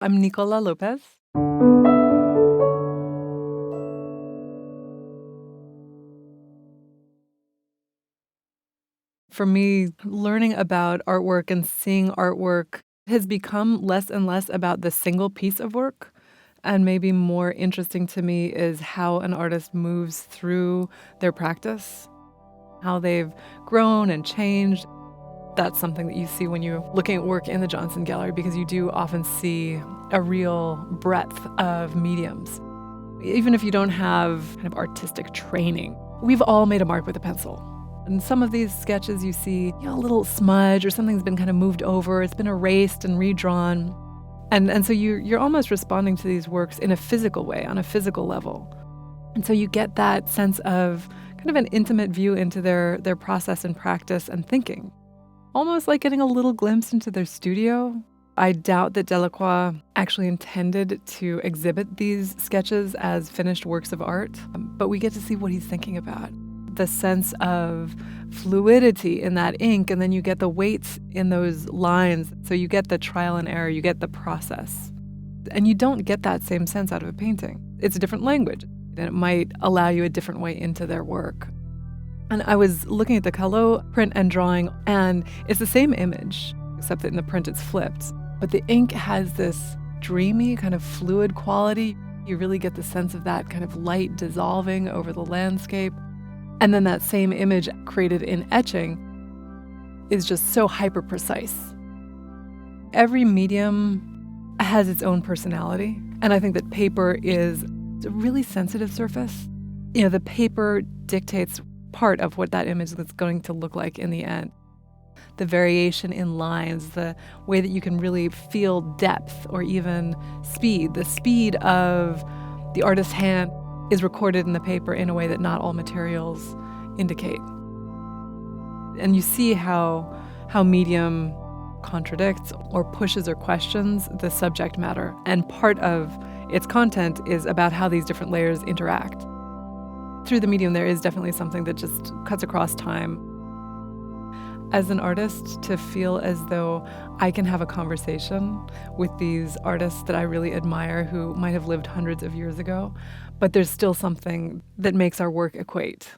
I'm Nicola López. For me, learning about artwork and seeing artwork has become less and less about the single piece of work. And maybe more interesting to me is how an artist moves through their practice, how they've grown and changed. That's something that you see when you're looking at work in the Johnson Gallery, because you do often see a real breadth of mediums. Even if you don't have kind of artistic training, we've all made a mark with a pencil. In some of these sketches, you see a little smudge or something's been kind of moved over, it's been erased and redrawn. And so you're almost responding to these works in a physical way, on a physical level. And so you get that sense of kind of an intimate view into their process and practice and thinking. Almost like getting a little glimpse into their studio. I doubt that Delacroix actually intended to exhibit these sketches as finished works of art, but we get to see what he's thinking about. The sense of fluidity in that ink, and then you get the weights in those lines. So you get the trial and error, you get the process. And you don't get that same sense out of a painting. It's a different language, and it might allow you a different way into their work. And I was looking at the Callot print and drawing, and it's the same image, except that in the print it's flipped. But the ink has this dreamy kind of fluid quality. You really get the sense of that kind of light dissolving over the landscape. And then that same image created in etching is just so hyper precise. Every medium has its own personality. And I think that paper is a really sensitive surface. The paper dictates part of what that image is going to look like in the end. The variation in lines, the way that you can really feel depth or even speed. The speed of the artist's hand is recorded in the paper in a way that not all materials indicate. And you see how medium contradicts or pushes or questions the subject matter. And part of its content is about how these different layers interact. Through the medium, there is definitely something that just cuts across time. As an artist, to feel as though I can have a conversation with these artists that I really admire who might have lived hundreds of years ago, but there's still something that makes our work equate.